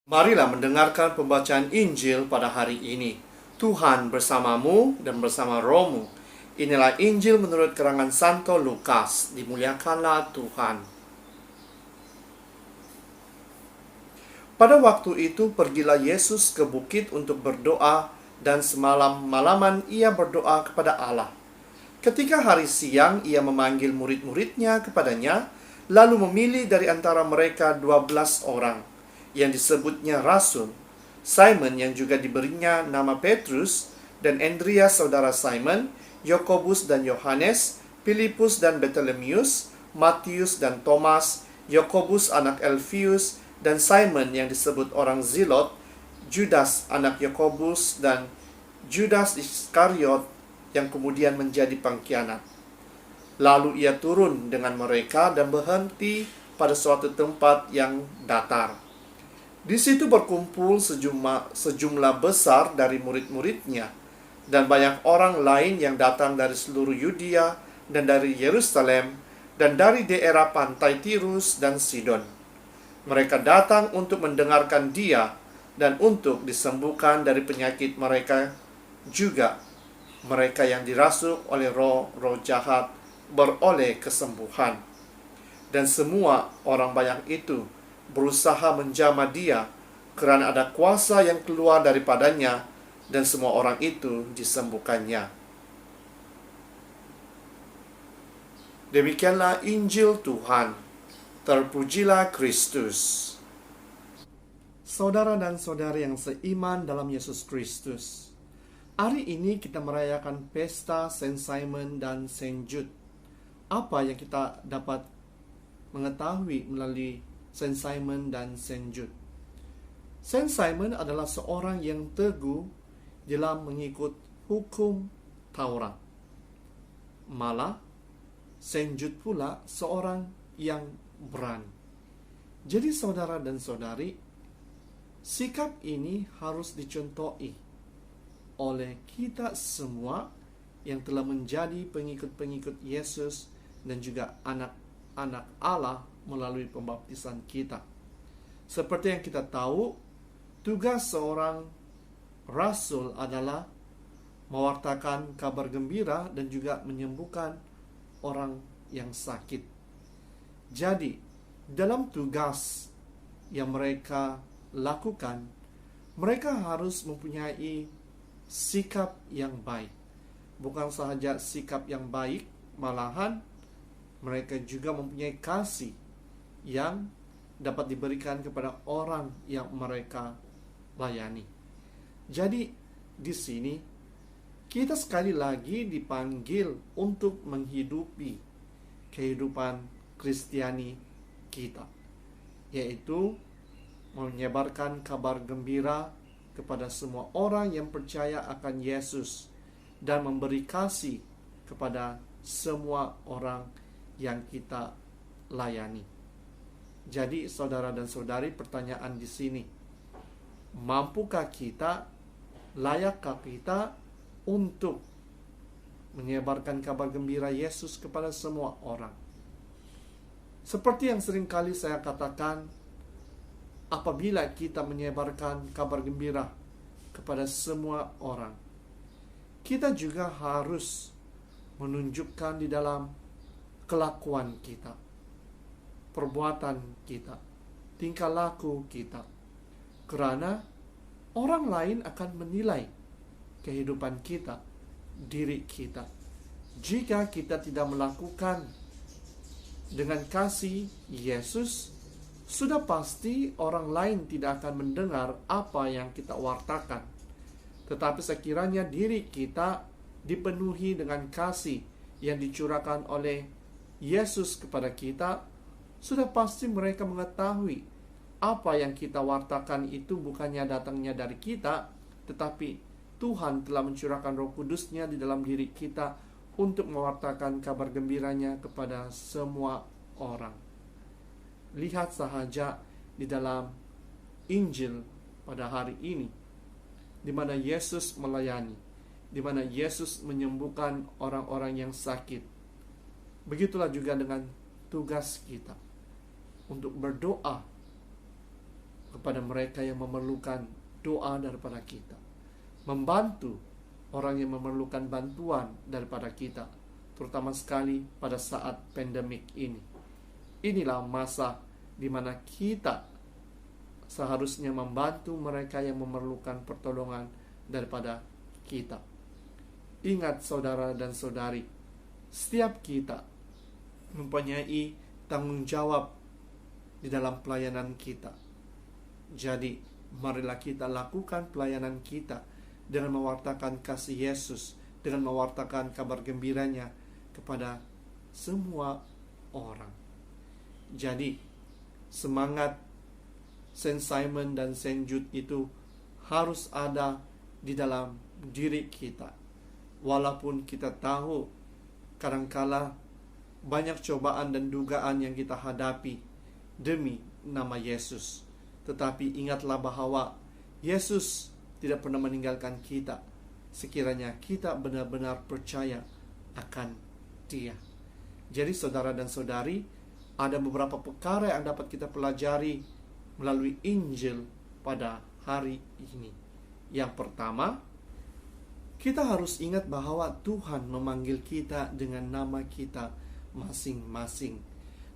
Marilah mendengarkan pembacaan Injil pada hari ini. Tuhan bersamamu dan bersama rohmu. Inilah Injil menurut karangan Santo Lukas. Dimuliakanlah Tuhan. Pada waktu itu pergilah Yesus ke bukit untuk berdoa, dan semalam-malaman ia berdoa kepada Allah. Ketika hari siang, ia memanggil murid-muridnya kepadanya, lalu memilih dari antara mereka 12 orang, yang disebutnya Rasul, Simon yang juga diberinya nama Petrus, dan Andreas saudara Simon, Yakobus dan Yohanes, Filipus dan Bartolomeus, Matius dan Thomas, Yakobus anak Alfius, dan Simon yang disebut orang Zilot, Judas anak Yakobus, dan Judas Iskariot yang kemudian menjadi pengkhianat. Lalu ia turun dengan mereka dan berhenti pada suatu tempat yang datar. Di situ berkumpul sejumlah besar dari murid-muridnya, dan banyak orang lain yang datang dari seluruh Yudea dan dari Yerusalem dan dari daerah pantai Tirus dan Sidon. Mereka datang untuk mendengarkan dia dan untuk disembuhkan dari penyakit mereka. Juga mereka yang dirasuk oleh roh-roh jahat beroleh kesembuhan. Dan semua orang banyak itu berusaha menjamah dia, karena ada kuasa yang keluar daripadanya, dan semua orang itu disembuhkannya. Demikianlah Injil Tuhan. Terpujilah Kristus. Saudara dan saudari yang seiman dalam Yesus Kristus, hari ini kita merayakan pesta Saint Simon dan Saint Jude. Apa yang kita dapat mengetahui melalui Saint Simon dan Saint Jude? Saint Simon adalah seorang yang teguh dalam mengikut hukum Taurat. Malah, Saint Jude pula seorang yang berani. Jadi saudara dan saudari, sikap ini harus dicontohi oleh kita semua yang telah menjadi pengikut-pengikut Yesus dan juga anak-anak Allah melalui pembaptisan kita. Seperti yang kita tahu, tugas seorang rasul adalah mewartakan kabar gembira dan juga menyembuhkan orang yang sakit. Jadi, dalam tugas yang mereka lakukan, mereka harus mempunyai sikap yang baik. Bukan sahaja sikap yang baik, malahan mereka juga mempunyai kasih yang dapat diberikan kepada orang yang mereka layani. Jadi di sini kita sekali lagi dipanggil untuk menghidupi kehidupan Kristiani kita, yaitu menyebarkan kabar gembira kepada semua orang yang percaya akan Yesus dan memberi kasih kepada semua orang yang kita layani. Jadi saudara dan saudari, pertanyaan di sini, mampukah kita, layakkah kita untuk menyebarkan kabar gembira Yesus kepada semua orang? Seperti yang seringkali saya katakan, apabila kita menyebarkan kabar gembira kepada semua orang, kita juga harus menunjukkan di dalam kelakuan kita, perbuatan kita, tingkah laku kita. Karena orang lain akan menilai kehidupan kita, diri kita. Jika kita tidak melakukan dengan kasih Yesus, sudah pasti orang lain tidak akan mendengar apa yang kita wartakan. Tetapi sekiranya diri kita dipenuhi dengan kasih yang dicurahkan oleh Yesus kepada kita, sudah pasti mereka mengetahui apa yang kita wartakan itu bukannya datangnya dari kita, tetapi Tuhan telah mencurahkan Roh Kudus-Nya di dalam diri kita untuk mewartakan kabar gembiranya kepada semua orang. Lihat sahaja di dalam Injil pada hari ini, di mana Yesus melayani, di mana Yesus menyembuhkan orang-orang yang sakit. Begitulah juga dengan tugas kita untuk berdoa kepada mereka yang memerlukan doa daripada kita, membantu orang yang memerlukan bantuan daripada kita, terutama sekali pada saat pandemik ini. Inilah masa di mana kita seharusnya membantu mereka yang memerlukan pertolongan daripada kita. Ingat saudara dan saudari, setiap kita mempunyai tanggung jawab di dalam pelayanan kita. Jadi, marilah kita lakukan pelayanan kita dengan mewartakan kasih Yesus, dengan mewartakan kabar gembiranya kepada semua orang. Jadi, semangat Saint Simon dan Saint Jude itu harus ada di dalam diri kita. Walaupun kita tahu kadangkala banyak cobaan dan dugaan yang kita hadapi demi nama Yesus, tetapi ingatlah bahwa Yesus tidak pernah meninggalkan kita sekiranya kita benar-benar percaya akan Dia. Jadi saudara dan saudari, ada beberapa perkara yang dapat kita pelajari melalui Injil pada hari ini. Yang pertama, kita harus ingat bahwa Tuhan memanggil kita dengan nama kita masing-masing.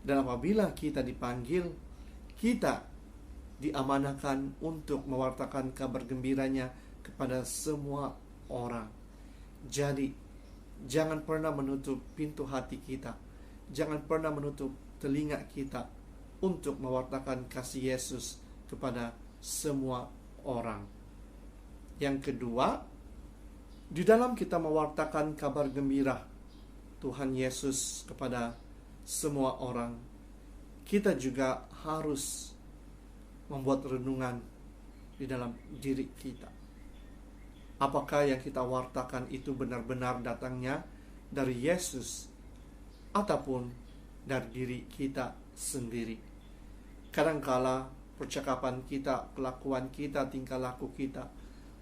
Dan apabila kita dipanggil, kita diamanahkan untuk mewartakan kabar gembiranya kepada semua orang. Jadi, jangan pernah menutup pintu hati kita. Jangan pernah menutup telinga kita untuk mewartakan kasih Yesus kepada semua orang. Yang kedua, di dalam kita mewartakan kabar gembira Tuhan Yesus kepada semua orang, kita juga harus membuat renungan di dalam diri kita. Apakah yang kita wartakan itu benar-benar datangnya dari Yesus ataupun dari diri kita sendiri? Kadangkala percakapan kita, kelakuan kita, tingkah laku kita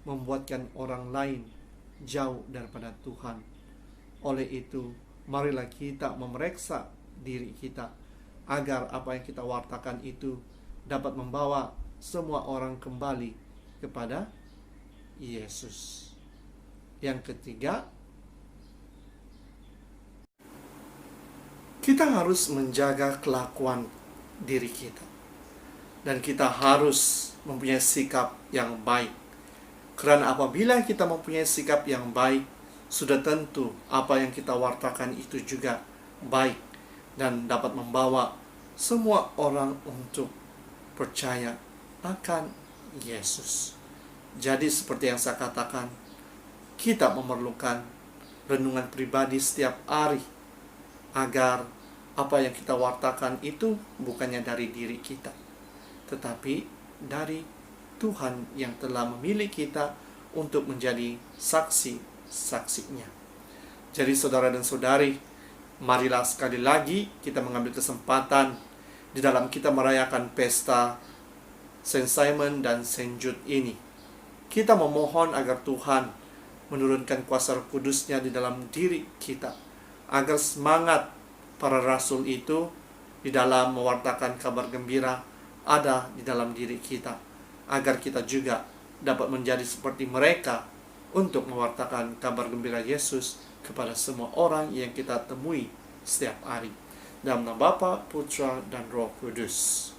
membuatkan orang lain jauh daripada Tuhan. Oleh itu, marilah kita memeriksa diri kita agar apa yang kita wartakan itu dapat membawa semua orang kembali kepada Yesus. Yang ketiga, kita harus menjaga kelakuan diri kita. Dan kita harus mempunyai sikap yang baik. Karena apabila kita mempunyai sikap yang baik, sudah tentu apa yang kita wartakan itu juga baik dan dapat membawa semua orang untuk percaya akan Yesus. Jadi seperti yang saya katakan, kita memerlukan renungan pribadi setiap hari agar apa yang kita wartakan itu bukannya dari diri kita, tetapi dari Tuhan yang telah memilih kita untuk menjadi saksi-saksinya. Jadi saudara dan saudari, marilah sekali lagi kita mengambil kesempatan di dalam kita merayakan pesta Saint Simon dan Saint Jude ini. Kita memohon agar Tuhan menurunkan kuasa Roh Kudus-Nya di dalam diri kita, agar semangat para rasul itu di dalam mewartakan kabar gembira ada di dalam diri kita, agar kita juga dapat menjadi seperti mereka untuk mewartakan kabar gembira Yesus kepada semua orang yang kita temui setiap hari. Dalam nama Bapa, Putra, dan Roh Kudus.